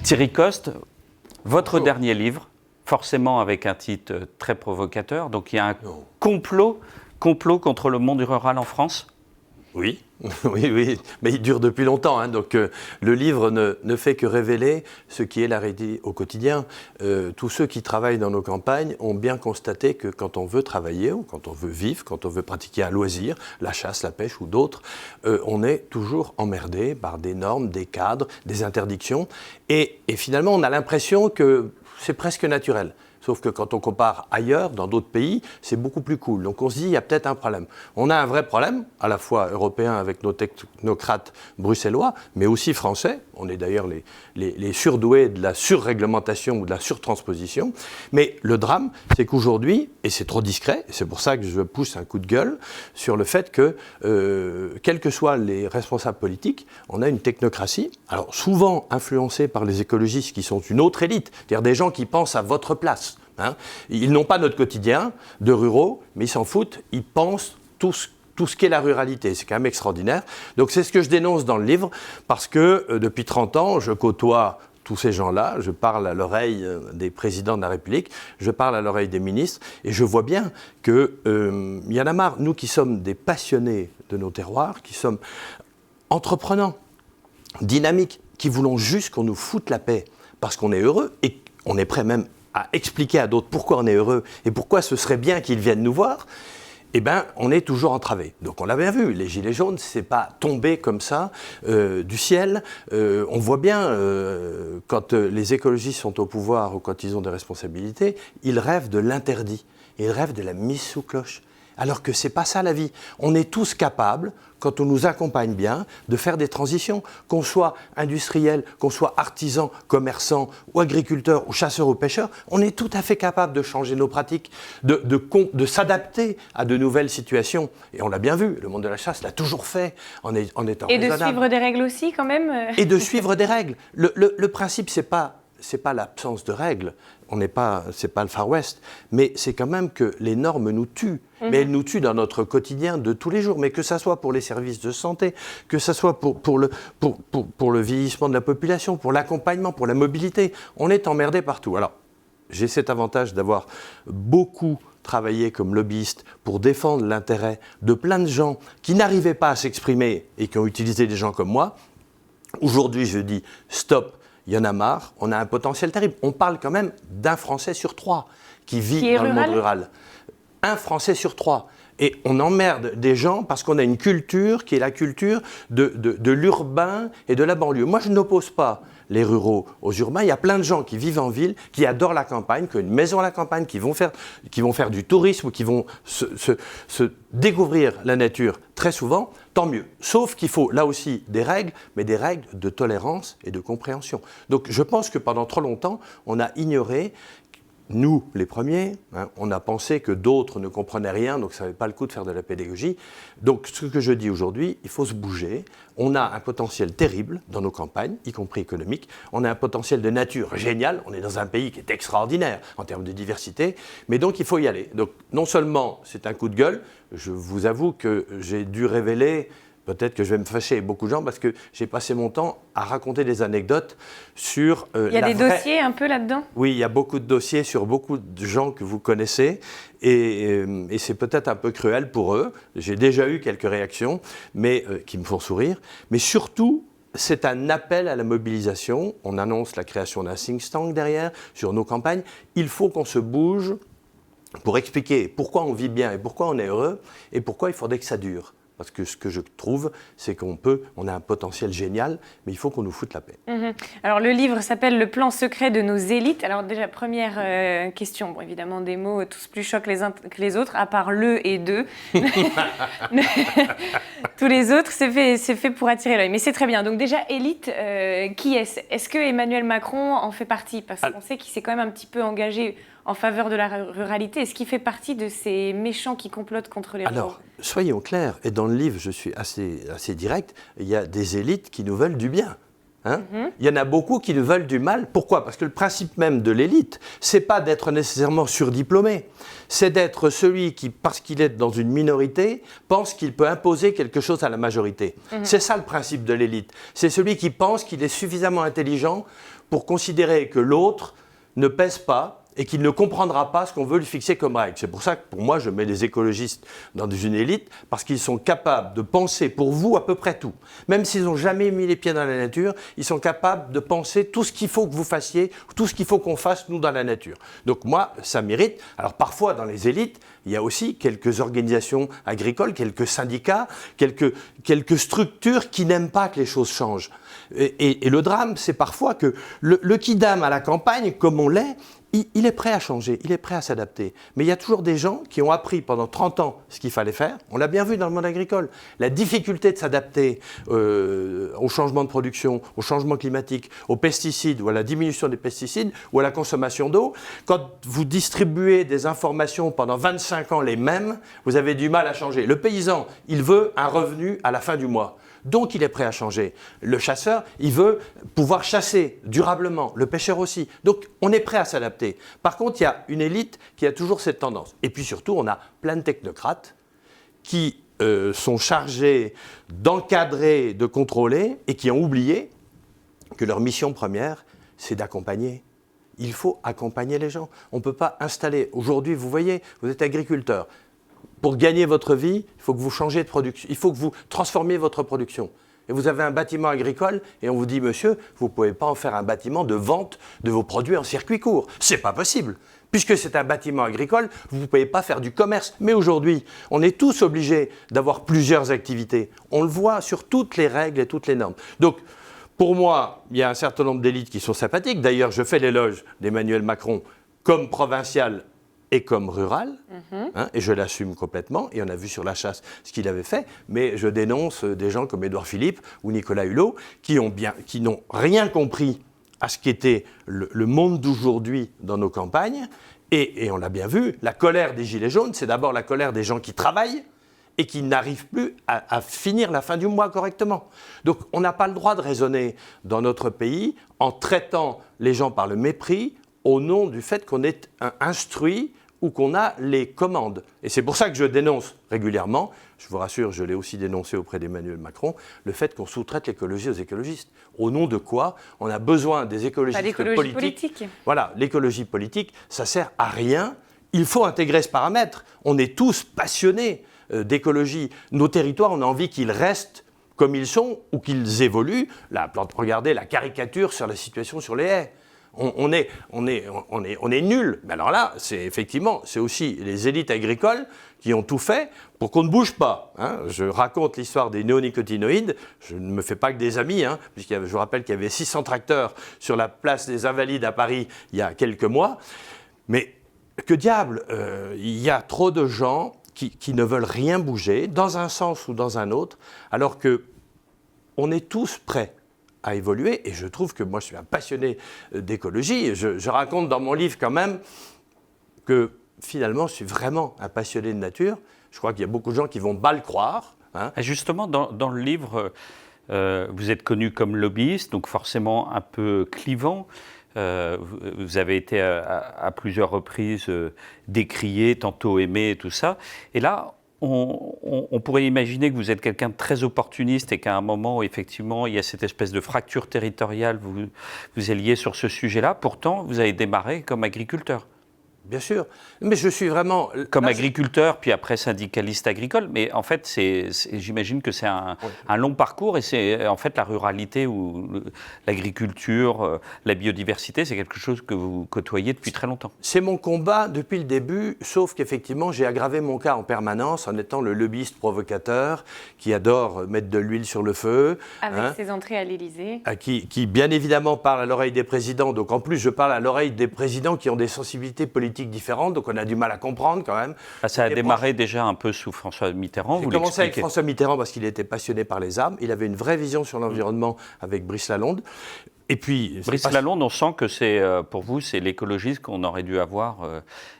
Thierry Coste, votre dernier livre, forcément avec un titre très provocateur, donc il y a un complot contre le monde rural en France ? Oui, oui, mais il dure depuis longtemps, hein, donc le livre ne fait que révéler ce qui est la réalité au quotidien. Tous ceux qui travaillent dans nos campagnes ont bien constaté que quand on veut travailler, ou quand on veut vivre, quand on veut pratiquer un loisir, la chasse, la pêche ou d'autres, on est toujours emmerdé par des normes, des cadres, des interdictions, et finalement on a l'impression que c'est presque naturel. Sauf que quand on compare ailleurs, dans d'autres pays, c'est beaucoup plus cool. Donc on se dit, il y a peut-être un problème. On a un vrai problème, à la fois européen avec nos technocrates bruxellois, mais aussi français. On est d'ailleurs les surdoués de la surréglementation ou de la surtransposition. Mais le drame, c'est qu'aujourd'hui, et c'est trop discret, et c'est pour ça que je pousse un coup de gueule sur le fait que, quels que soient les responsables politiques, on a une technocratie, alors souvent influencée par les écologistes qui sont une autre élite, c'est-à-dire des gens qui pensent à votre place. Hein. Ils n'ont pas notre quotidien de ruraux, mais ils s'en foutent, ils pensent tout ce qu'est la ruralité. C'est quand même extraordinaire. Donc c'est ce que je dénonce dans le livre, parce que depuis 30 ans, je côtoie tous ces gens-là, je parle à l'oreille des présidents de la République, je parle à l'oreille des ministres, et je vois bien qu'il y en a marre, nous qui sommes des passionnés de nos terroirs, qui sommes entreprenants, dynamiques, qui voulons juste qu'on nous foute la paix, parce qu'on est heureux, et on est prêt même à expliquer à d'autres pourquoi on est heureux et pourquoi ce serait bien qu'ils viennent nous voir, eh bien, on est toujours entravé. Donc on l'a bien vu, les gilets jaunes, c'est pas tombé comme ça du ciel. On voit bien, quand les écologistes sont au pouvoir ou quand ils ont des responsabilités, ils rêvent de l'interdit, ils rêvent de la mise sous cloche. Alors que c'est pas ça la vie. On est tous capables, quand on nous accompagne bien, de faire des transitions. Qu'on soit industriel, qu'on soit artisan, commerçant, ou agriculteur, ou chasseur ou pêcheur, on est tout à fait capable de changer nos pratiques, de s'adapter à de nouvelles situations. Et on l'a bien vu, le monde de la chasse l'a toujours fait, en étant raisonnable. Et de suivre des règles aussi, quand même. Et de suivre des règles. Le principe, c'est pas l'absence de règles. C'est pas le Far West, mais c'est quand même que les normes nous tuent. Mais elles nous tuent dans notre quotidien de tous les jours. Mais que ça soit pour les services de santé, que ça soit pour le vieillissement de la population, pour l'accompagnement, pour la mobilité, on est emmerdé partout. Alors, j'ai cet avantage d'avoir beaucoup travaillé comme lobbyiste pour défendre l'intérêt de plein de gens qui n'arrivaient pas à s'exprimer et qui ont utilisé des gens comme moi. Aujourd'hui, je dis stop. Il y en a marre, on a un potentiel terrible. On parle quand même d'un Français sur 3 qui vit dans le monde rural. Un Français sur 3. Et on emmerde des gens parce qu'on a une culture qui est la culture de l'urbain et de la banlieue. Moi, je n'oppose pas les ruraux aux urbains. Il y a plein de gens qui vivent en ville, qui adorent la campagne, qui ont une maison à la campagne, qui vont faire du tourisme ou qui vont se découvrir la nature très souvent, tant mieux. Sauf qu'il faut là aussi des règles, mais des règles de tolérance et de compréhension. Donc je pense que pendant trop longtemps, on a ignoré, nous les premiers, on a pensé que d'autres ne comprenaient rien, donc ça n'avait pas le coup de faire de la pédagogie. Donc ce que je dis aujourd'hui, il faut se bouger. On a un potentiel terrible dans nos campagnes, y compris économique. On a un potentiel de nature génial. On est dans un pays qui est extraordinaire en termes de diversité. Mais donc il faut y aller. Donc non seulement c'est un coup de gueule, je vous avoue que j'ai dû révéler, peut-être que je vais me fâcher avec beaucoup de gens parce que j'ai passé mon temps à raconter des anecdotes sur il y a des dossiers un peu là-dedans ? Oui, il y a beaucoup de dossiers sur beaucoup de gens que vous connaissez et c'est peut-être un peu cruel pour eux. J'ai déjà eu quelques réactions mais qui me font sourire. Mais surtout, c'est un appel à la mobilisation. On annonce la création d'un think tank derrière sur nos campagnes. Il faut qu'on se bouge pour expliquer pourquoi on vit bien et pourquoi on est heureux et pourquoi il faudrait que ça dure. Parce que ce que je trouve, c'est on a un potentiel génial, mais il faut qu'on nous foute la paix. Alors le livre s'appelle « Le plan secret de nos élites ». Alors déjà, première question, bon, évidemment des mots tous plus chocs les uns que les autres, à part le et de. Tous les autres, c'est fait pour attirer l'œil. Mais c'est très bien. Donc déjà, élite, qui est-ce ? Est-ce que Emmanuel Macron en fait partie ? Parce qu'on sait qu'il s'est quand même un petit peu engagé en faveur de la ruralité. Est-ce qu'il fait partie de ces méchants qui complotent contre les ruraux ? Alors, soyons clairs, et dans le livre, je suis assez direct, il y a des élites qui nous veulent du bien. Il y en a beaucoup qui nous veulent du mal. Pourquoi ? Parce que le principe même de l'élite, c'est pas d'être nécessairement surdiplômé. C'est d'être celui qui, parce qu'il est dans une minorité, pense qu'il peut imposer quelque chose à la majorité. C'est ça le principe de l'élite. C'est celui qui pense qu'il est suffisamment intelligent pour considérer que l'autre ne pèse pas et qu'il ne comprendra pas ce qu'on veut lui fixer comme règle. C'est pour ça que, pour moi, je mets les écologistes dans une élite, parce qu'ils sont capables de penser pour vous à peu près tout. Même s'ils n'ont jamais mis les pieds dans la nature, ils sont capables de penser tout ce qu'il faut que vous fassiez, tout ce qu'il faut qu'on fasse, nous, dans la nature. Donc moi, ça mérite. Alors parfois, dans les élites, il y a aussi quelques organisations agricoles, quelques syndicats, quelques structures qui n'aiment pas que les choses changent. Et le drame, c'est parfois que le kidam à la campagne, comme on l'est, il est prêt à changer, il est prêt à s'adapter. Mais il y a toujours des gens qui ont appris pendant 30 ans ce qu'il fallait faire. On l'a bien vu dans le monde agricole. La difficulté de s'adapter au changement de production, au changement climatique, aux pesticides ou à la diminution des pesticides ou à la consommation d'eau. Quand vous distribuez des informations pendant 25 ans les mêmes, vous avez du mal à changer. Le paysan, il veut un revenu à la fin du mois. Donc il est prêt à changer. Le chasseur, il veut pouvoir chasser durablement. Le pêcheur aussi. Donc on est prêt à s'adapter. Par contre, il y a une élite qui a toujours cette tendance. Et puis surtout, on a plein de technocrates qui sont chargés d'encadrer, de contrôler et qui ont oublié que leur mission première, c'est d'accompagner. Il faut accompagner les gens. On ne peut pas installer. Aujourd'hui, vous voyez, vous êtes agriculteur. Pour gagner votre vie, il faut que vous changiez de production, il faut que vous transformiez votre production. Et vous avez un bâtiment agricole et on vous dit, monsieur, vous ne pouvez pas en faire un bâtiment de vente de vos produits en circuit court. Ce n'est pas possible. Puisque c'est un bâtiment agricole, vous ne pouvez pas faire du commerce. Mais aujourd'hui, on est tous obligés d'avoir plusieurs activités. On le voit sur toutes les règles et toutes les normes. Donc, pour moi, il y a un certain nombre d'élites qui sont sympathiques. D'ailleurs, je fais l'éloge d'Emmanuel Macron comme provincial et comme rural, et je l'assume complètement, et on a vu sur la chasse ce qu'il avait fait, mais je dénonce des gens comme Édouard Philippe ou Nicolas Hulot qui n'ont rien compris à ce qu'était le monde d'aujourd'hui dans nos campagnes, et on l'a bien vu, la colère des Gilets jaunes, c'est d'abord la colère des gens qui travaillent et qui n'arrivent plus à finir la fin du mois correctement. Donc on n'a pas le droit de raisonner dans notre pays en traitant les gens par le mépris, au nom du fait qu'on est instruit ou qu'on a les commandes. Et c'est pour ça que je dénonce régulièrement, je vous rassure, je l'ai aussi dénoncé auprès d'Emmanuel Macron, le fait qu'on sous-traite l'écologie aux écologistes. Au nom de quoi on a besoin des écologistes politiques. Voilà, l'écologie politique, ça sert à rien. Il faut intégrer ce paramètre. On est tous passionnés d'écologie. Nos territoires, on a envie qu'ils restent comme ils sont ou qu'ils évoluent. Là, regardez la caricature sur la situation sur les haies. On est nuls. Mais alors là, c'est aussi les élites agricoles qui ont tout fait pour qu'on ne bouge pas. Hein. Je raconte l'histoire des néonicotinoïdes. Je ne me fais pas que des amis, puisque je vous rappelle qu'il y avait 600 tracteurs sur la place des Invalides à Paris il y a quelques mois. Mais que diable, il y a trop de gens qui ne veulent rien bouger, dans un sens ou dans un autre, alors qu'on est tous prêts à évoluer, et je trouve que moi je suis un passionné d'écologie, je raconte dans mon livre quand même que finalement je suis vraiment un passionné de nature. Je crois qu'il y a beaucoup de gens qui vont mal le croire. Justement, dans le livre, vous êtes connu comme lobbyiste, donc forcément un peu clivant. Vous avez été à plusieurs reprises décrié, tantôt aimé et tout ça. Et là, on pourrait imaginer que vous êtes quelqu'un de très opportuniste et qu'à un moment, effectivement, il y a cette espèce de fracture territoriale, vous alliez sur ce sujet-là. Pourtant, vous avez démarré comme agriculteur. Bien sûr, mais je suis vraiment... Comme agriculteur, puis après syndicaliste agricole, mais en fait, j'imagine que c'est un long parcours et c'est en fait la ruralité ou l'agriculture, la biodiversité, c'est quelque chose que vous côtoyez depuis très longtemps. C'est mon combat depuis le début, sauf qu'effectivement, j'ai aggravé mon cas en permanence en étant le lobbyiste provocateur qui adore mettre de l'huile sur le feu. Avec ses entrées à l'Élysée. Qui, bien évidemment, parle à l'oreille des présidents. Donc en plus, je parle à l'oreille des présidents qui ont des sensibilités politiques différentes, donc on a du mal à comprendre quand même. Ça a démarré déjà un peu sous François Mitterrand. J'ai commencé avec François Mitterrand parce qu'il était passionné par les arbres. Il avait une vraie vision sur l'environnement avec Brice Lalonde. Et puis, Brice Lalonde, on sent que c'est, pour vous, c'est l'écologiste qu'on aurait dû avoir.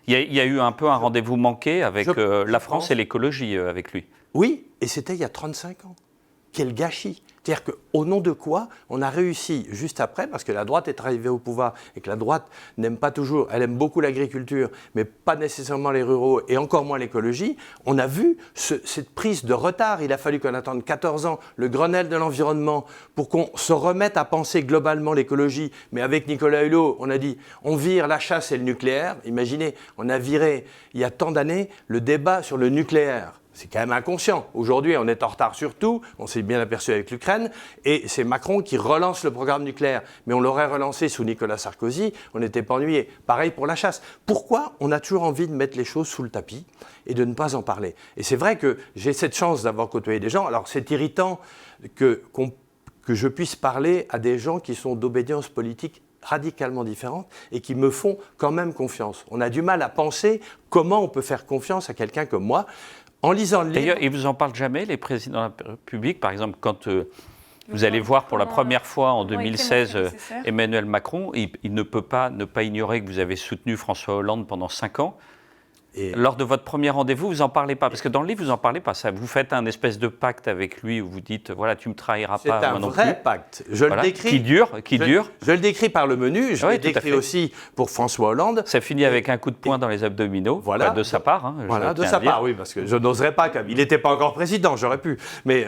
Il y a eu un peu un rendez-vous manqué avec la France et l'écologie avec lui. Oui, et c'était il y a 35 ans. Quel gâchis! C'est-à-dire qu'au nom de quoi on a réussi juste après, parce que la droite est arrivée au pouvoir et que la droite n'aime pas toujours, elle aime beaucoup l'agriculture, mais pas nécessairement les ruraux et encore moins l'écologie, on a vu cette prise de retard. Il a fallu qu'on attende 14 ans, le Grenelle de l'environnement, pour qu'on se remette à penser globalement l'écologie. Mais avec Nicolas Hulot, on a dit on vire la chasse et le nucléaire. Imaginez, on a viré il y a tant d'années le débat sur le nucléaire. C'est quand même inconscient. Aujourd'hui, on est en retard sur tout, on s'est bien aperçu avec l'Ukraine, et c'est Macron qui relance le programme nucléaire. Mais on l'aurait relancé sous Nicolas Sarkozy, on n'était pas ennuyé. Pareil pour la chasse. Pourquoi on a toujours envie de mettre les choses sous le tapis et de ne pas en parler? Et c'est vrai que j'ai cette chance d'avoir côtoyé des gens. Alors c'est irritant que je puisse parler à des gens qui sont d'obédience politique radicalement différentes et qui me font quand même confiance. On a du mal à penser comment on peut faire confiance à quelqu'un comme moi. En lisant le livre... D'ailleurs, ils ne vous en parlent jamais, les présidents de la République? Par exemple, quand vous allez voir pour la première fois en 2016 Emmanuel Macron, il ne peut pas ne pas ignorer que vous avez soutenu François Hollande pendant 5 ans. Et lors de votre premier rendez-vous, vous n'en parlez pas, parce que dans le livre, vous n'en parlez pas. Ça, vous faites un espèce de pacte avec lui où vous dites, voilà, tu ne me trahiras pas, moi non plus. C'est un vrai pacte. Je le décris. Qui dure. Je le décris par le menu, je le décris aussi pour François Hollande. Ça finit avec un coup de poing dans les abdominaux, voilà, de sa part. Hein, voilà, de sa part, oui, parce que je n'oserais pas, il n'était pas encore président, j'aurais pu, mais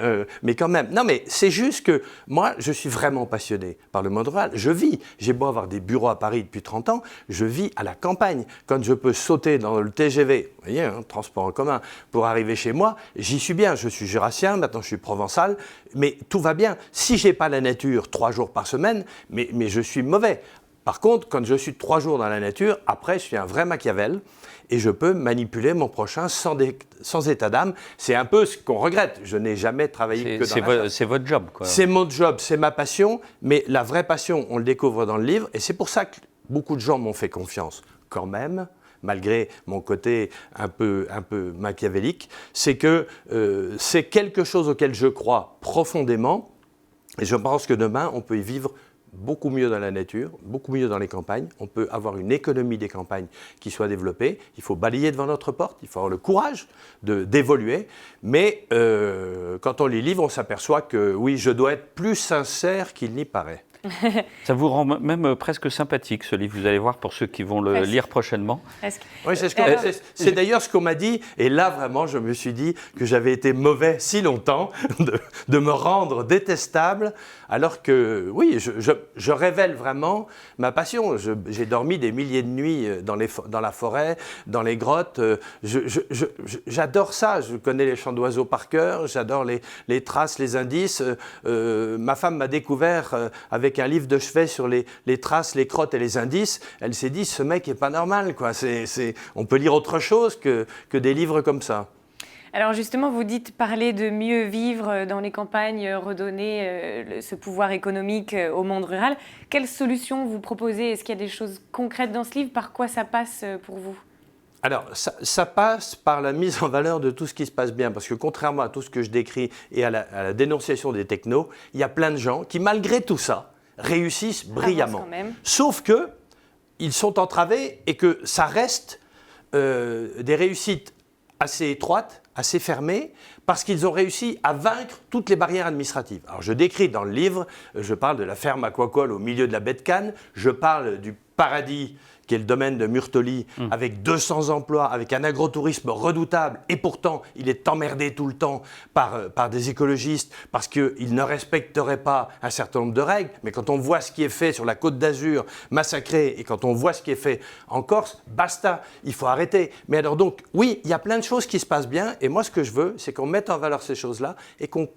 quand même. Non, mais c'est juste que moi, je suis vraiment passionné par le monde rural. J'ai beau avoir des bureaux à Paris depuis 30 ans, je vis à la campagne. Quand je peux sauter dans le TGV, vous voyez, transport en commun, pour arriver chez moi, j'y suis bien. Je suis jurassien, maintenant je suis provençal, mais tout va bien. Si je n'ai pas la nature 3 jours par semaine, mais je suis mauvais. Par contre, quand je suis 3 jours dans la nature, après je suis un vrai Machiavel et je peux manipuler mon prochain sans état d'âme. C'est un peu ce qu'on regrette. Je n'ai jamais travaillé que dans la chasse. C'est votre job, quoi. C'est mon job, c'est ma passion, mais la vraie passion, on le découvre dans le livre et c'est pour ça que beaucoup de gens m'ont fait confiance quand même. Malgré mon côté un peu machiavélique, c'est que c'est quelque chose auquel je crois profondément et je pense que demain, on peut y vivre beaucoup mieux dans la nature, beaucoup mieux dans les campagnes. On peut avoir une économie des campagnes qui soit développée. Il faut balayer devant notre porte, il faut avoir le courage d'évoluer. Mais quand on lit le livre, on s'aperçoit que oui, je dois être plus sincère qu'il n'y paraît. Ça vous rend même presque sympathique, ce livre. Vous allez voir pour ceux qui vont le lire prochainement. Oui, c'est d'ailleurs ce qu'on m'a dit. Et là, vraiment, je me suis dit que j'avais été mauvais si longtemps de me rendre détestable, alors que, oui, je révèle vraiment ma passion. J'ai dormi des milliers de nuits dans la forêt, dans les grottes. J'adore ça. Je connais les chants d'oiseaux par cœur. J'adore les traces, les indices. Ma femme m'a découvert avec un livre de chevet sur les traces, les crottes et les indices. Elle s'est dit, ce mec n'est pas normal, quoi. On peut lire autre chose que des livres comme ça. Alors justement, vous dites parler de mieux vivre dans les campagnes, redonner ce pouvoir économique au monde rural. Quelles solutions vous proposez? Est-ce qu'il y a des choses concrètes dans ce livre? Par quoi ça passe pour vous? Alors, ça passe par la mise en valeur de tout ce qui se passe bien, parce que contrairement à tout ce que je décris et à la dénonciation des technos, il y a plein de gens qui, malgré tout ça, réussissent brillamment. Sauf qu'ils sont entravés et que ça reste des réussites assez étroites, assez fermées, parce qu'ils ont réussi à vaincre toutes les barrières administratives. Alors je décris dans le livre, je parle de la ferme aquacole au milieu de la baie de Cannes, je parle du paradis qui est le domaine de Murtoli, avec 200 emplois, avec un agrotourisme redoutable, et pourtant il est emmerdé tout le temps par des écologistes, parce qu'ils ne respecteraient pas un certain nombre de règles, mais quand on voit ce qui est fait sur la Côte d'Azur, massacrée, et quand on voit ce qui est fait en Corse, basta, il faut arrêter. Mais alors donc, oui, il y a plein de choses qui se passent bien, et moi ce que je veux, c'est qu'on mette en valeur ces choses-là, et qu'on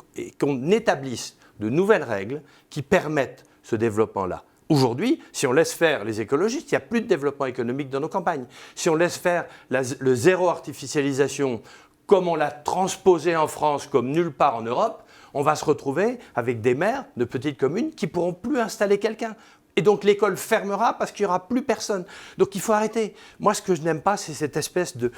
établisse de nouvelles règles qui permettent ce développement-là. Aujourd'hui, si on laisse faire les écologistes, il n'y a plus de développement économique dans nos campagnes. Si on laisse faire le zéro artificialisation comme on l'a transposé en France comme nulle part en Europe, on va se retrouver avec des maires de petites communes qui ne pourront plus installer quelqu'un. Et donc l'école fermera parce qu'il n'y aura plus personne. Donc il faut arrêter. Moi, ce que je n'aime pas, c'est cette espèce de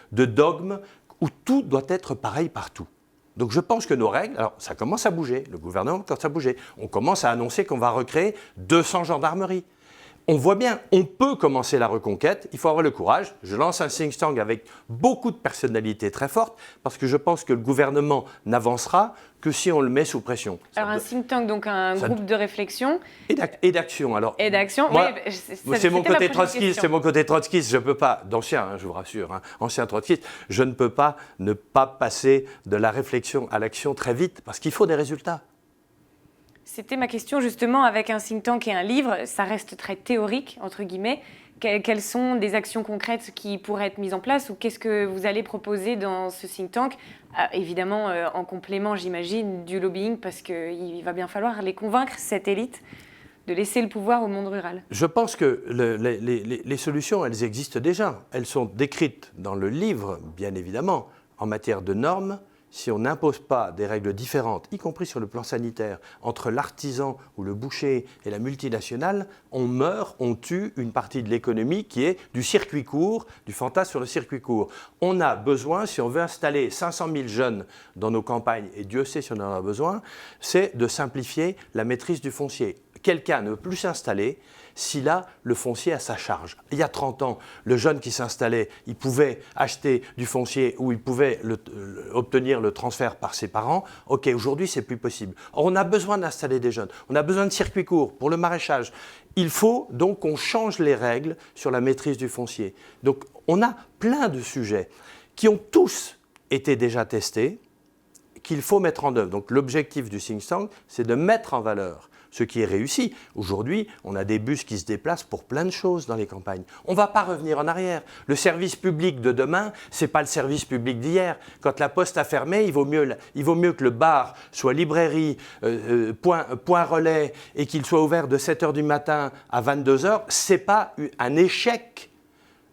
dogme où tout doit être pareil partout. Donc je pense que nos règles, alors ça commence à bouger, le gouvernement commence à bouger. On commence à annoncer qu'on va recréer 200 gendarmeries. on voit bien, on peut commencer la reconquête, il faut avoir le courage. Je lance un think tank avec beaucoup de personnalités très fortes, parce que je pense que le gouvernement n'avancera que si on le met sous pression. Alors un think tank, donc un groupe de réflexion. Et d'action. Alors, et d'action, moi, oui. C'est mon côté trotskiste, je ne peux pas, d'ancien, je vous rassure, ancien trotskiste, je ne peux pas ne pas passer de la réflexion à l'action très vite, parce qu'il faut des résultats. C'était ma question justement, avec un think tank et un livre, ça reste très théorique, entre guillemets. Quelles sont des actions concrètes qui pourraient être mises en place ou qu'est-ce que vous allez proposer dans ce think tank? Évidemment, en complément, j'imagine, du lobbying, parce qu'il va bien falloir les convaincre, cette élite, de laisser le pouvoir au monde rural. Je pense que les solutions, elles existent déjà. Elles sont décrites dans le livre, bien évidemment, en matière de normes. Si on n'impose pas des règles différentes, y compris sur le plan sanitaire, entre l'artisan ou le boucher et la multinationale, on meurt, on tue une partie de l'économie qui est du circuit court, du fantasme sur le circuit court. On a besoin, si on veut installer 500 000 jeunes dans nos campagnes, et Dieu sait si on en a besoin, c'est de simplifier la maîtrise du foncier. Quelqu'un ne peut plus s'installer s'il a le foncier à sa charge. Il y a 30 ans, le jeune qui s'installait, il pouvait acheter du foncier ou il pouvait obtenir le transfert par ses parents. Ok, aujourd'hui, c'est plus possible. Or, on a besoin d'installer des jeunes. On a besoin de circuits courts pour le maraîchage. Il faut donc qu'on change les règles sur la maîtrise du foncier. Donc, on a plein de sujets qui ont tous été déjà testés, qu'il faut mettre en œuvre. Donc, l'objectif du think tank, c'est de mettre en valeur ce qui est réussi. Aujourd'hui, on a des bus qui se déplacent pour plein de choses dans les campagnes. On ne va pas revenir en arrière. Le service public de demain, ce n'est pas le service public d'hier. Quand la poste a fermé, il vaut mieux que le bar soit librairie, point relais, et qu'il soit ouvert de 7h du matin à 22h. Ce n'est pas un échec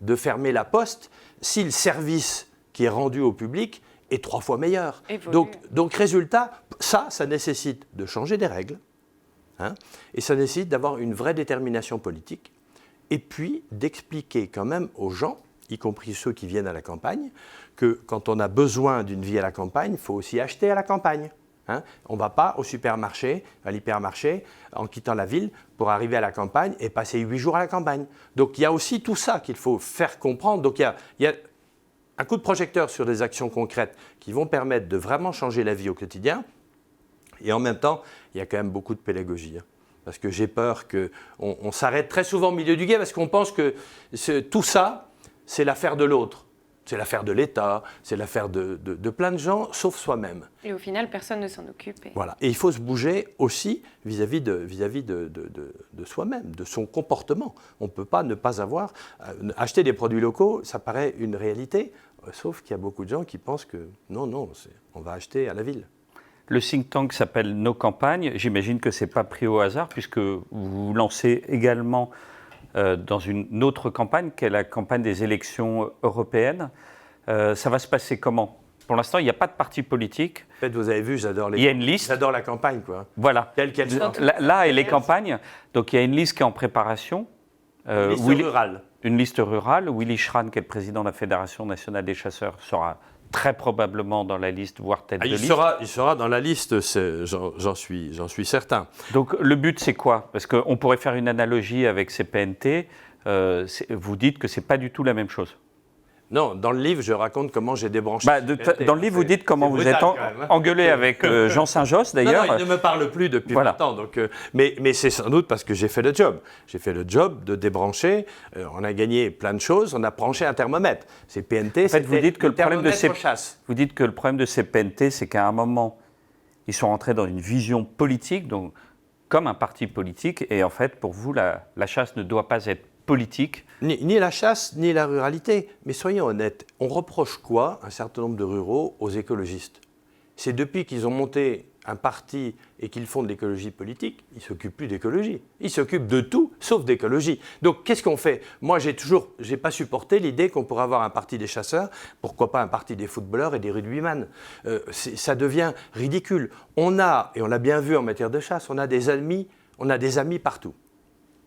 de fermer la poste si le service qui est rendu au public est 3 fois meilleur. Donc résultat, ça nécessite de changer des règles. Et ça nécessite d'avoir une vraie détermination politique et puis d'expliquer quand même aux gens, y compris ceux qui viennent à la campagne, que quand on a besoin d'une vie à la campagne, il faut aussi acheter à la campagne. On ne va pas au supermarché, à l'hypermarché, en quittant la ville pour arriver à la campagne et passer 8 jours à la campagne. Donc il y a aussi tout ça qu'il faut faire comprendre. Donc il y a un coup de projecteur sur des actions concrètes qui vont permettre de vraiment changer la vie au quotidien. Et en même temps, il y a quand même beaucoup de pédagogie. Parce que j'ai peur qu'on s'arrête très souvent au milieu du gué parce qu'on pense que tout ça, c'est l'affaire de l'autre. C'est l'affaire de l'État, c'est l'affaire de plein de gens, sauf soi-même. Et au final, personne ne s'en occupe. Voilà. Et il faut se bouger aussi vis-à-vis de soi-même, de son comportement. On ne peut pas ne pas avoir... acheter des produits locaux, ça paraît une réalité, sauf qu'il y a beaucoup de gens qui pensent que non, on va acheter à la ville. Le think tank s'appelle Nos campagnes. J'imagine que ce n'est pas pris au hasard, puisque vous vous lancez également dans une autre campagne, qui est la campagne des élections européennes. Ça va se passer comment? Pour l'instant, il n'y a pas de parti politique. En fait, vous avez vu, j'adore il y a une liste. J'adore la campagne, quoi. Voilà. Quelle soit. Là et les campagnes. Donc, il y a une liste qui est en préparation. Une liste rurale. Une liste rurale. Willy Schran, qui est le président de la Fédération nationale des chasseurs, sera très probablement dans la liste, voire tête de liste. Il sera dans la liste, j'en suis certain. Donc le but, c'est quoi? Parce qu'on pourrait faire une analogie avec ces PNT. Vous dites que ce n'est pas du tout la même chose. Non, dans le livre, je raconte comment j'ai débranché. Dans le livre, vous dites comment vous êtes engueulé avec Jean Saint-Josse, d'ailleurs. Non, il ne me parle plus depuis longtemps. Donc, mais c'est sans doute parce que j'ai fait le job. J'ai fait le job de débrancher. On a gagné plein de choses. On a branché un thermomètre. Ces PNT, en fait, vous dites que le problème de ces PNT, c'est qu'à un moment, ils sont rentrés dans une vision politique, donc comme un parti politique. Et en fait, pour vous, la chasse ne doit pas être politique. Ni la chasse, ni la ruralité. Mais soyons honnêtes, on reproche quoi, un certain nombre de ruraux, aux écologistes? C'est depuis qu'ils ont monté un parti et qu'ils font de l'écologie politique, ils ne s'occupent plus d'écologie. Ils s'occupent de tout, sauf d'écologie. Donc, qu'est-ce qu'on fait? Moi, j'ai pas supporté l'idée qu'on pourrait avoir un parti des chasseurs, pourquoi pas un parti des footballeurs et des rugbyman. Ça devient ridicule. On a, et on l'a bien vu en matière de chasse, on a des amis partout.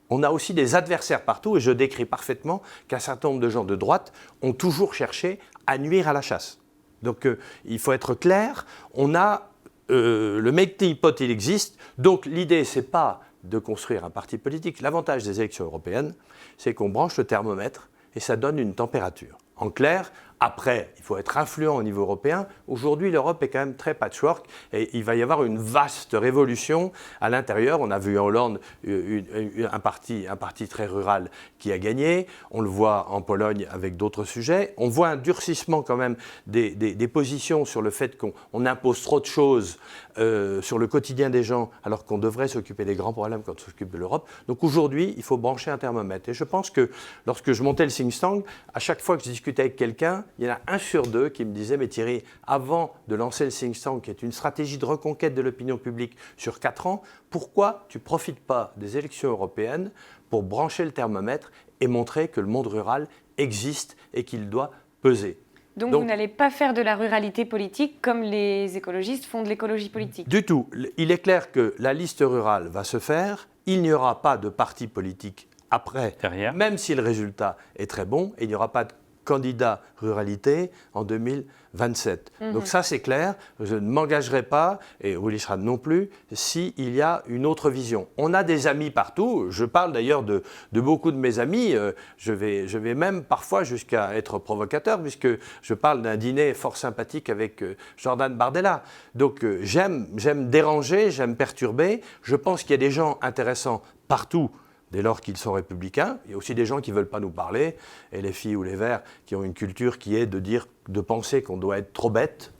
On a aussi des adversaires partout, et je décris parfaitement qu'un certain nombre de gens de droite ont toujours cherché à nuire à la chasse. Donc il faut être clair, on a le melting pot, il existe, donc l'idée c'est pas de construire un parti politique. L'avantage des élections européennes, c'est qu'on branche le thermomètre et ça donne une température. En clair, après, il faut être influent au niveau européen. Aujourd'hui, l'Europe est quand même très patchwork et il va y avoir une vaste révolution à l'intérieur. On a vu en Hollande un parti très rural qui a gagné. On le voit en Pologne avec d'autres sujets. On voit un durcissement quand même des positions sur le fait qu'on impose trop de choses sur le quotidien des gens alors qu'on devrait s'occuper des grands problèmes quand on s'occupe de l'Europe. Donc aujourd'hui, il faut brancher un thermomètre. Et je pense que lorsque je montais le think tank, à chaque fois que je discutais avec quelqu'un, il y en a 1 sur 2 qui me disait « Mais Thierry, avant de lancer le think tank, qui est une stratégie de reconquête de l'opinion publique sur 4 ans, pourquoi tu ne profites pas des élections européennes pour brancher le thermomètre et montrer que le monde rural existe et qu'il doit peser ?» Donc vous n'allez pas faire de la ruralité politique comme les écologistes font de l'écologie politique? Du tout. Il est clair que la liste rurale va se faire. Il n'y aura pas de parti politique après, derrière, même si le résultat est très bon, et il n'y aura pas de candidat ruralité en 2027. Donc ça, c'est clair. Je ne m'engagerai pas, et Willy Schrad non plus, s'il y a une autre vision. On a des amis partout. Je parle d'ailleurs de beaucoup de mes amis. Je vais même parfois jusqu'à être provocateur, puisque je parle d'un dîner fort sympathique avec Jordan Bardella. Donc j'aime déranger, j'aime perturber. Je pense qu'il y a des gens intéressants partout, dès lors qu'ils sont républicains. Il y a aussi des gens qui ne veulent pas nous parler, et les filles ou les Verts qui ont une culture qui est de penser qu'on doit être trop bête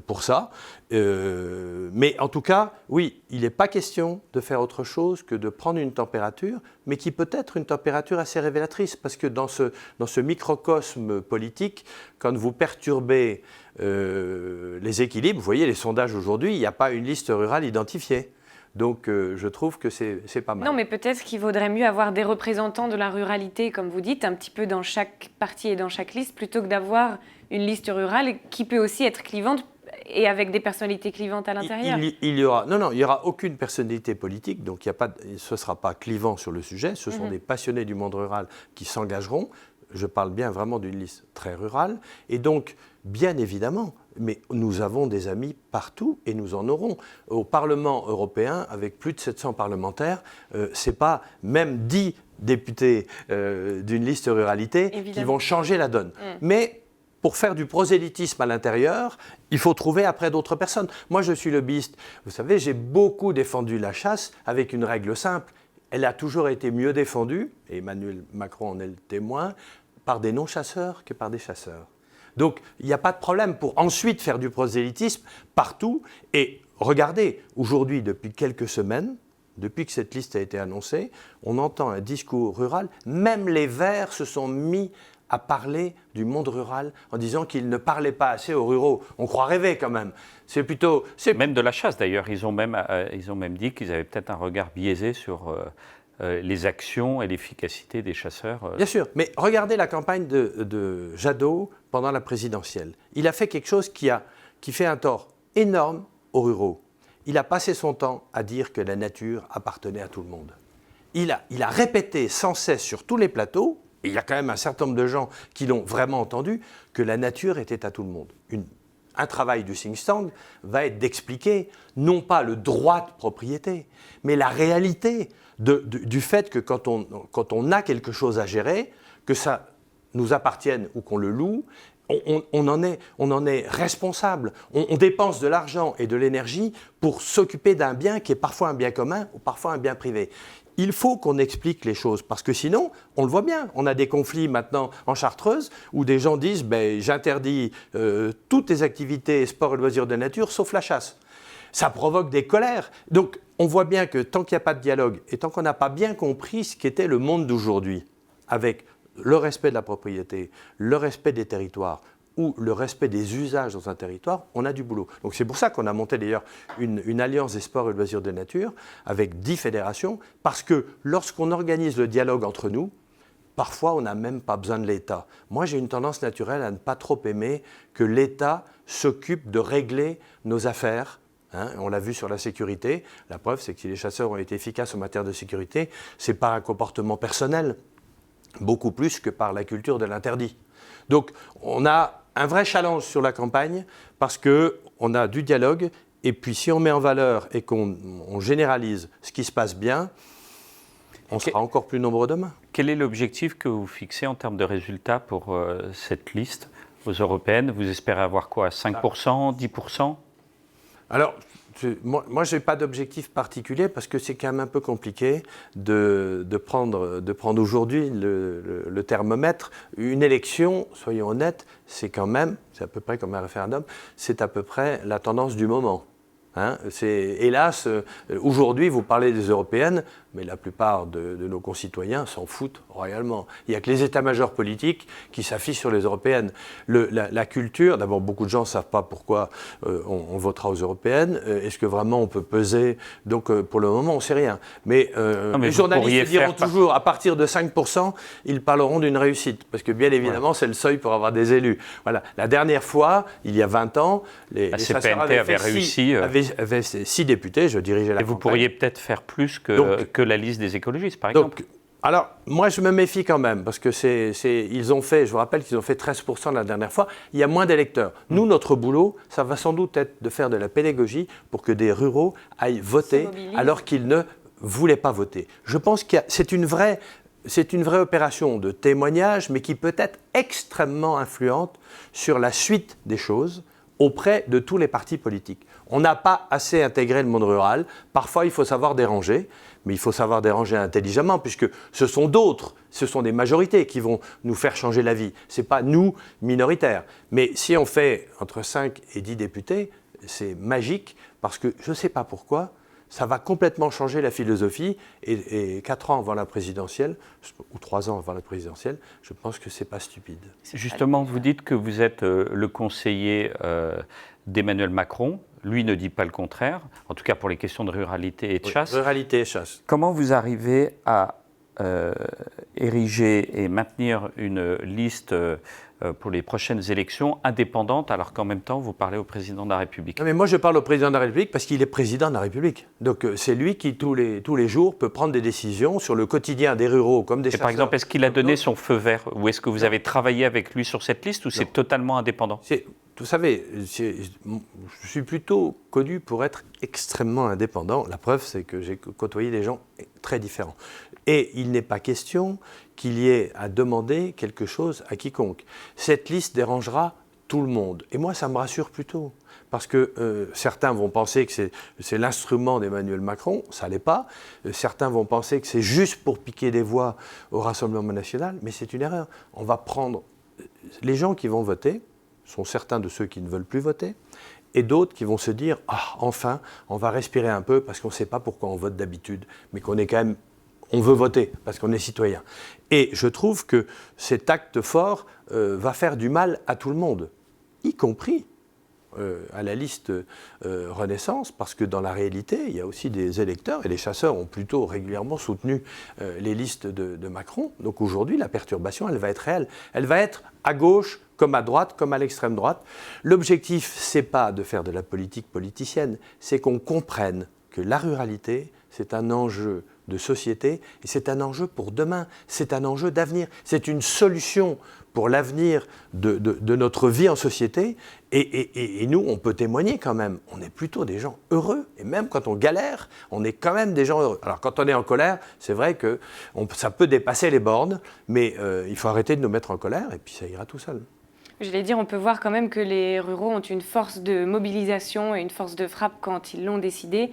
pour ça. Mais en tout cas, oui, il n'est pas question de faire autre chose que de prendre une température, mais qui peut être une température assez révélatrice, parce que dans ce microcosme politique, quand vous perturbez les équilibres, vous voyez les sondages aujourd'hui, il n'y a pas une liste rurale identifiée. Donc je trouve que c'est pas mal. Non, mais peut-être qu'il vaudrait mieux avoir des représentants de la ruralité, comme vous dites, un petit peu dans chaque parti et dans chaque liste, plutôt que d'avoir une liste rurale qui peut aussi être clivante et avec des personnalités clivantes à l'intérieur. Il y aura aucune personnalité politique, donc ce ne sera pas clivant sur le sujet. Ce sont des passionnés du monde rural qui s'engageront. Je parle bien vraiment d'une liste très rurale. Et donc, bien évidemment, mais nous avons des amis partout et nous en aurons. Au Parlement européen, avec plus de 700 parlementaires, ce n'est pas même 10 députés d'une liste ruralité qui vont changer la donne. Mais pour faire du prosélytisme à l'intérieur, il faut trouver après d'autres personnes. Moi, je suis lobbyiste. Vous savez, j'ai beaucoup défendu la chasse avec une règle simple. Elle a toujours été mieux défendue, et Emmanuel Macron en est le témoin, par des non-chasseurs que par des chasseurs. Donc, il n'y a pas de problème pour ensuite faire du prosélytisme partout. Et regardez, aujourd'hui, depuis quelques semaines, depuis que cette liste a été annoncée, on entend un discours rural. Même les Verts se sont mis à parler du monde rural en disant qu'ils ne parlaient pas assez aux ruraux. On croit rêver quand même. C'est plutôt... Même de la chasse d'ailleurs. Ils ont même dit qu'ils avaient peut-être un regard biaisé sur les actions et l'efficacité des chasseurs. Bien sûr, mais regardez la campagne de Jadot pendant la présidentielle. Il a fait quelque chose qui fait un tort énorme aux ruraux. Il a passé son temps à dire que la nature appartenait à tout le monde. Il a répété sans cesse sur tous les plateaux, et il y a quand même un certain nombre de gens qui l'ont vraiment entendu, que la nature était à tout le monde. Un travail du think tank va être d'expliquer non pas le droit de propriété, mais la réalité du fait que quand on a quelque chose à gérer, que ça nous appartienne ou qu'on le loue, on en est responsable. On dépense de l'argent et de l'énergie pour s'occuper d'un bien qui est parfois un bien commun ou parfois un bien privé. Il faut qu'on explique les choses, parce que sinon, on le voit bien, on a des conflits maintenant en Chartreuse où des gens disent j'interdis toutes les activités, sports et loisirs de nature, sauf la chasse. Ça provoque des colères. Donc, on voit bien que tant qu'il n'y a pas de dialogue et tant qu'on n'a pas bien compris ce qu'était le monde d'aujourd'hui, avec le respect de la propriété, le respect des territoires ou le respect des usages dans un territoire, on a du boulot. Donc c'est pour ça qu'on a monté d'ailleurs une alliance des sports et loisirs de nature avec 10 fédérations, parce que lorsqu'on organise le dialogue entre nous, parfois on n'a même pas besoin de l'État. Moi j'ai une tendance naturelle à ne pas trop aimer que l'État s'occupe de régler nos affaires. On l'a vu sur la sécurité. La preuve, c'est que si les chasseurs ont été efficaces en matière de sécurité, ce n'est pas un comportement personnel, beaucoup plus que par la culture de l'interdit. Donc on a un vrai challenge sur la campagne parce qu'on a du dialogue Et puis si on met en valeur et qu'on généralise ce qui se passe bien, on sera encore plus nombreux demain. Quel est l'objectif que vous fixez en termes de résultats pour cette liste aux européennes? Vous espérez avoir quoi, 5%, 10%? Alors, moi je n'ai pas d'objectif particulier parce que c'est quand même un peu compliqué de prendre aujourd'hui le thermomètre. Une élection, soyons honnêtes, c'est à peu près comme un référendum, c'est à peu près la tendance du moment. Hein, hélas, aujourd'hui, vous parlez des européennes, mais la plupart de nos concitoyens s'en foutent royalement. Il n'y a que les états-majors politiques qui s'affichent sur les européennes. La culture, d'abord, beaucoup de gens ne savent pas pourquoi on votera aux européennes. Est-ce que vraiment on peut peser? Donc, pour le moment, on ne sait rien. Mais les journalistes diront toujours, à partir de 5%, ils parleront d'une réussite. Parce que, bien évidemment, c'est le seuil pour avoir des élus. Voilà. La dernière fois, il y a 20 ans, les CPNT avaient réussi. Avait 6 députés, je dirigeais la campagne. Et vous pourriez peut-être faire plus que la liste des écologistes, par exemple. Alors, moi, je me méfie quand même, parce que ils ont fait, je vous rappelle qu'ils ont fait 13% la dernière fois, il y a moins d'électeurs. Nous, notre boulot, ça va sans doute être de faire de la pédagogie pour que des ruraux aillent voter alors qu'ils ne voulaient pas voter. Je pense que c'est une vraie opération de témoignage, mais qui peut être extrêmement influente sur la suite des choses auprès de tous les partis politiques. On n'a pas assez intégré le monde rural. Parfois, il faut savoir déranger, mais il faut savoir déranger intelligemment, puisque ce sont d'autres, ce sont des majorités qui vont nous faire changer la vie. Ce n'est pas nous, minoritaires. Mais si on fait entre 5 et 10 députés, c'est magique, parce que je ne sais pas pourquoi, ça va complètement changer la philosophie. Et 4 ans avant la présidentielle, ou 3 ans avant la présidentielle, je pense que ce n'est pas stupide. Justement, vous dites que vous êtes le conseiller d'Emmanuel Macron. Lui ne dit pas le contraire, en tout cas pour les questions de ruralité et de chasse. Ruralité et chasse. Comment vous arrivez à ériger et maintenir une liste pour les prochaines élections indépendantes, alors qu'en même temps, vous parlez au président de la République? Non, mais moi, je parle au président de la République parce qu'il est président de la République. Donc, c'est lui qui, tous les jours, peut prendre des décisions sur le quotidien des ruraux comme des chasseurs. Par exemple, est-ce qu'il a donné son feu vert? Ou est-ce que vous avez travaillé avec lui sur cette liste, ou c'est totalement indépendant? Vous savez, je suis plutôt connu pour être extrêmement indépendant. La preuve, c'est que j'ai côtoyé des gens très différents. Et il n'est pas question qu'il y ait à demander quelque chose à quiconque. Cette liste dérangera tout le monde. Et moi, ça me rassure plutôt. Parce que certains vont penser que c'est l'instrument d'Emmanuel Macron, ça ne l'est pas. Certains vont penser que c'est juste pour piquer des voix au Rassemblement national, mais c'est une erreur. On va prendre les gens qui vont voter, sont certains de ceux qui ne veulent plus voter, et d'autres qui vont se dire « Ah, enfin, on va respirer un peu parce qu'on ne sait pas pourquoi on vote d'habitude, mais qu'on est quand même, on veut voter parce qu'on est citoyen. » Et je trouve que cet acte fort va faire du mal à tout le monde, y compris à la liste Renaissance, parce que dans la réalité, il y a aussi des électeurs, et les chasseurs ont plutôt régulièrement soutenu les listes de Macron. Donc aujourd'hui, la perturbation, elle va être réelle. Elle va être à gauche, comme à droite, comme à l'extrême droite. L'objectif, c'est pas de faire de la politique politicienne, c'est qu'on comprenne que la ruralité, c'est un enjeu de société, et c'est un enjeu pour demain, c'est un enjeu d'avenir, c'est une solution pour l'avenir de notre vie en société, et nous, on peut témoigner quand même, on est plutôt des gens heureux, et même quand on galère, on est quand même des gens heureux. Alors quand on est en colère, c'est vrai que ça peut dépasser les bornes, mais il faut arrêter de nous mettre en colère, et puis ça ira tout seul. Je vais dire, on peut voir quand même que les ruraux ont une force de mobilisation et une force de frappe quand ils l'ont décidé,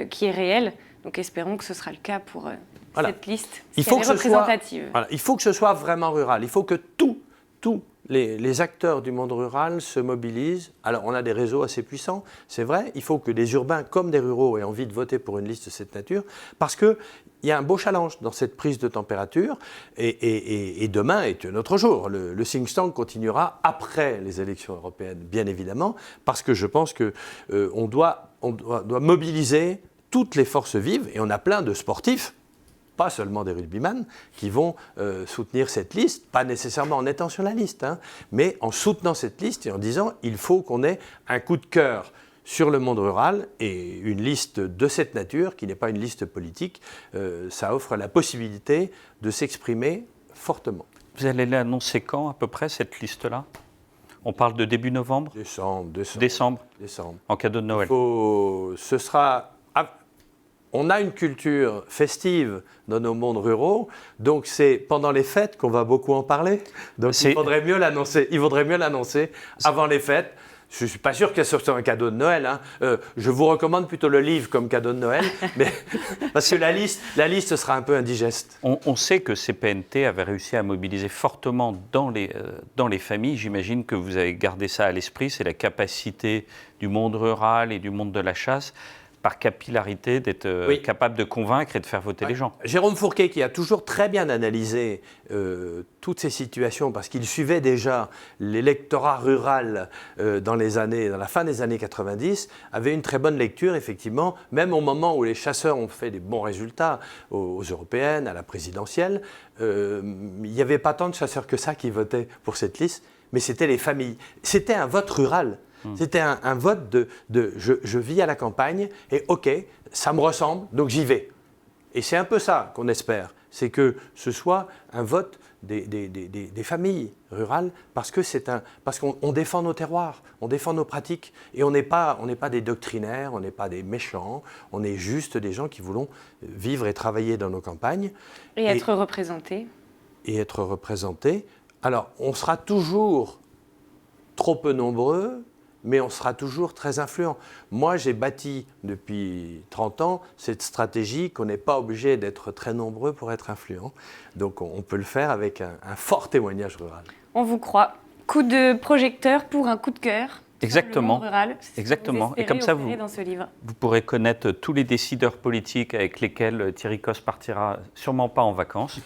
qui est réelle. Donc espérons que ce sera le cas pour cette liste, si elle est représentative. Il faut que ce soit vraiment rural. Il faut que tous les acteurs du monde rural se mobilisent. Alors on a des réseaux assez puissants, c'est vrai. Il faut que des urbains comme des ruraux aient envie de voter pour une liste de cette nature, parce qu'il y a un beau challenge dans cette prise de température. Et demain est un autre jour. Le think tank continuera après les élections européennes, bien évidemment, parce que je pense qu'on doit mobiliser toutes les forces vives, et on a plein de sportifs, pas seulement des rugbyman, qui vont soutenir cette liste, pas nécessairement en étant sur la liste, hein, mais en soutenant cette liste et en disant il faut qu'on ait un coup de cœur sur le monde rural, et une liste de cette nature, qui n'est pas une liste politique, ça offre la possibilité de s'exprimer fortement. Vous allez l'annoncer quand à peu près, cette liste-là? On parle de début novembre? Décembre. En cadeau de Noël. On a une culture festive dans nos mondes ruraux, donc c'est pendant les fêtes qu'on va beaucoup en parler. Donc il vaudrait mieux l'annoncer avant les fêtes. Je ne suis pas sûr qu'elle sorte un cadeau de Noël. Hein. Je vous recommande plutôt le livre comme cadeau de Noël, mais, parce que la liste sera un peu indigeste. On sait que CPNT avait réussi à mobiliser fortement dans les familles. J'imagine que vous avez gardé ça à l'esprit, c'est la capacité du monde rural et du monde de la chasse, par capillarité, d'être capable de convaincre et de faire voter les gens. Jérôme Fourquet, qui a toujours très bien analysé toutes ces situations, parce qu'il suivait déjà l'électorat rural dans la fin des années 90, avait une très bonne lecture, effectivement, même au moment où les chasseurs ont fait des bons résultats aux européennes, à la présidentielle. Il n'y avait pas tant de chasseurs que ça qui votaient pour cette liste, mais c'était les familles. C'était un vote rural. C'était un vote de je vis à la campagne et ok, ça me ressemble, donc j'y vais. Et c'est un peu ça qu'on espère, c'est que ce soit un vote des familles rurales parce qu'on défend nos terroirs, on défend nos pratiques et on n'est pas des doctrinaires, on n'est pas des méchants, on est juste des gens qui voulons vivre et travailler dans nos campagnes. Et être représentés. Et être représentés. Alors, on sera toujours trop peu nombreux, mais on sera toujours très influent. Moi, j'ai bâti depuis 30 ans cette stratégie qu'on n'est pas obligé d'être très nombreux pour être influent. Donc, on peut le faire avec un fort témoignage rural. On vous croit. Coup de projecteur pour un coup de cœur. Exactement. Sur le monde rural. Exactement. Et comme ça, vous pourrez connaître tous les décideurs politiques avec lesquels Thierry Cosse partira sûrement pas en vacances.